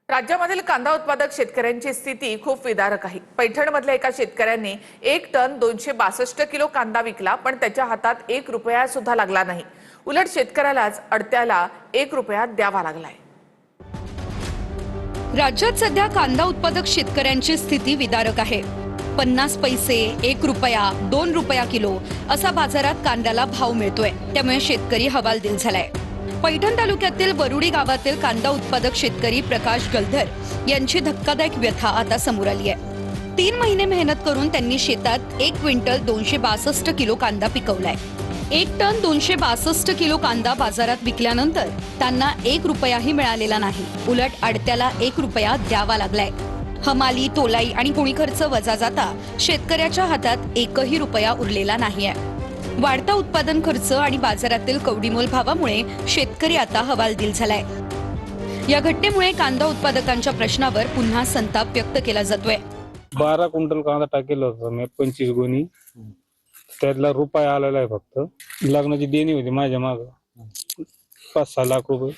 राज्यामधील कांदा उत्पादक शेतकऱ्यांची स्थिती खूप विदारक आहे। पैठणमधल्या एका शेतकऱ्यांनी 1 टन 262 किलो कांदा विकला, पण त्याच्या हातात 1 रुपया सुद्धा लागला नाही। उलट शेतकऱ्यालाच अडत्याला 1 रुपया द्यावा लागलाय। राज्यात सध्या कांदा उत्पादक शेतकऱ्यांची स्थिती विदारक आहे। 50 पैसे, 1 रुपया, 2 रुपया किलो असा बाजारात कांद्याला भाव मिळतोय, त्यामुळे शेतकरी हवालदिल झालाय। पैठण तालुक्यातील बरुडी गावातील कांदा उत्पादक शेतकरी प्रकाश गलधर यांची धक्कादायक व्यथा आता समोर आली आहे। 3 महिने मेहनत करून त्यांनी शेतात 1 क्विंटल 262 किलो कांदा पिकवलाय। 1 टन 262 किलो कांदा बाजारात विकल्यानंतर त्यांना 1 रुपयाही मिळालेला नाही। उलट अडत्याला 1 रुपया द्यावा लागलाय। हमाली, तोलाई आणि कोणी खर्च वजा जाता शेतकऱ्याच्या हातात 1ही रुपया उरलेला नाहीये। वाढता उत्पादन खर्च आणि बाजारातील कवडीमोल भावामुळे शेतकरी आता हवालदिल झालाय। या घटनेमुळे कांदा उत्पादकांच्या प्रश्नावर पुन्हा संताप व्यक्त केला जातोय। 12 क्विंटल कांदा टाकेल होता मी, 25 गोणी, त्यातला रुपया आलेला आहे फक्त। लग्नाची देणी होती माझ्या माग 5-6 लाख रुपये,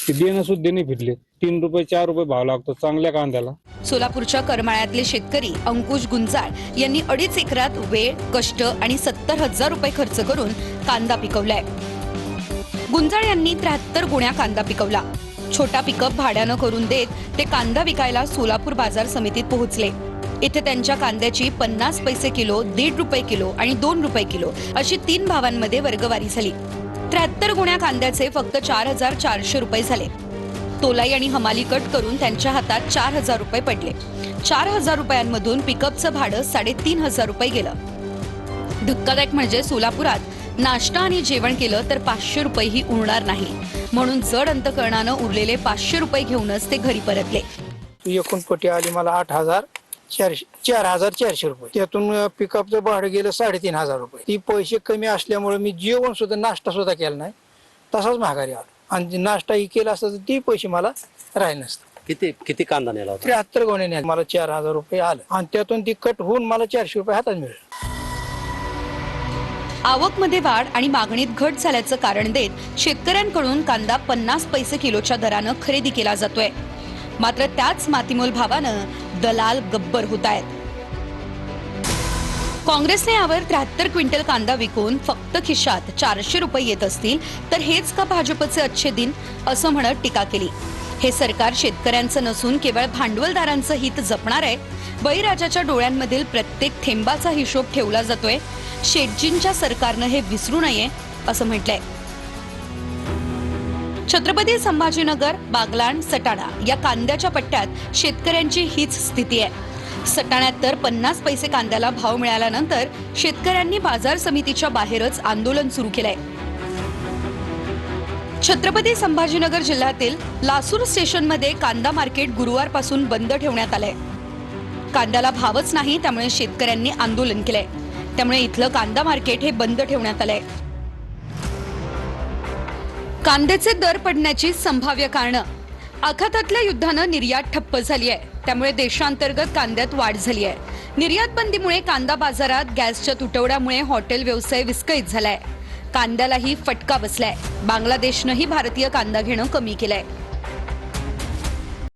ती देणं सुद्धा नाही फिरले। 3 रुपये 4 रुपये भाव लागतो चांगल्या कांद्याला। सोलापूरच्या करमाळ्यातले शेतकरी अंकुश गुंजाळ यांनी 2.5 एकरात वेळ, कष्ट आणि 70,000 रुपये खर्च करून कांदा पिकवलाय। गुंजाळ यांनी 73 गोण्या कांदा पिकवला। छोटा पिकअप भाड्यानं करून देत ते कांदा विकायला सोलापूर बाजार समितीत पोहोचले। इथे त्यांच्या कांद्याची 50 पैसे किलो, 1.5 रुपये किलो आणि 2 रुपये किलो अशी 3 भावांमध्ये वर्गवारी झाली। 73 गोण्या कांद्याचे फक्त 4,400 रुपये झाले। तोलाई आणि हमाली कट करून त्यांच्या हातात 4,000 रुपये पडले। 4,000 रुपयांमधून पिकअपचं भाडं 3,500 रुपये गेलं। धक्कादायक म्हणजे सोलापुरात नाश्ता आणि जेवण केलं तर 500 रुपयेही उरणार नाही, म्हणून जड अंतकरणानं उरलेले 500 रुपये घेऊनच ते घरी परतले। एकूण पट्टी आली मला 4,400 रुपये। त्यातून पिकअपचं भाडं गेलं 3,500 रुपये। ती पैसे कमी असल्यामुळे मी जेवण सुद्धा, नाश्ता सुद्धा केला नाही, तसाच माघारी आलो। आणि नाश्ताही केला असता तर ती पैसे मला राहिले नसते। किती कांदा नेला होता? 73 गोण्या मला 4,000 रुपये आलं आणि त्यातून ती कट होऊन मला 400 रुपये हातात मिळाले। आवकमध्ये वाढ आणि मागणीत घट झाल्याचं कारण देत शेतकऱ्यांकडून कांदा 50 पैसे किलोच्या दरानं खरेदी केला जातोय। मात्र त्याच मातीमोल भावानं दलाल गब्बर होत आहेत। काँग्रेसने यावर 73 क्विंटल कांदा विकून फक्त खिशात 400 रुपये येत असतील तर हेच का भाजपचे अच्छे दिन असं म्हणत टीका केली। हे सरकार शेतकऱ्यांचं नसून केवळ भांडवलदारांचं हित जपणार आहे। बळीराजाच्या डोळ्यांमधील प्रत्येक थेंबाचा हिशोब ठेवला जातोय। शेटजींच्या सरकारनं हे विसरू नये असं म्हटलंय। छत्रपती संभाजीनगर, बागलाण, सटाणा या कांद्याच्या पट्ट्यात शेतकऱ्यांची हीच स्थिती आहे। सटाण्यात तर 50 पैसे कांद्याला भाव मिळाल्यानंतर शेतकऱ्यांनी बाजार समितीच्या बाहेरच आंदोलन सुरू केलंय। छत्रपती संभाजीनगर जिल्ह्यातील लासूर स्टेशनमध्ये कांदा मार्केट गुरुवारपासून बंद ठेवण्यात आलंय। कांद्याला भावच नाही, त्यामुळे शेतकऱ्यांनी आंदोलन केलंय। त्यामुळे इथलं कांदा मार्केट हे बंद ठेवण्यात आलंय। कांद्याचे दर पडण्याची संभाव्य कारणं: आखातातल्या युद्धानं निर्यात ठप्प झाली आहे, त्यामुळे देशांतर्गत कांद्यात वाढ झाली आहे। निर्यात बंदीमुळे कांदा बाजारात गॅसच्या तुटवड्यामुळे हॉटेल व्यवसाय विस्कळीत झालाय। कांद्यालाही फटका बसलाय। बांगलादेशनंही भारतीय कांदा घेणं कमी केलंय।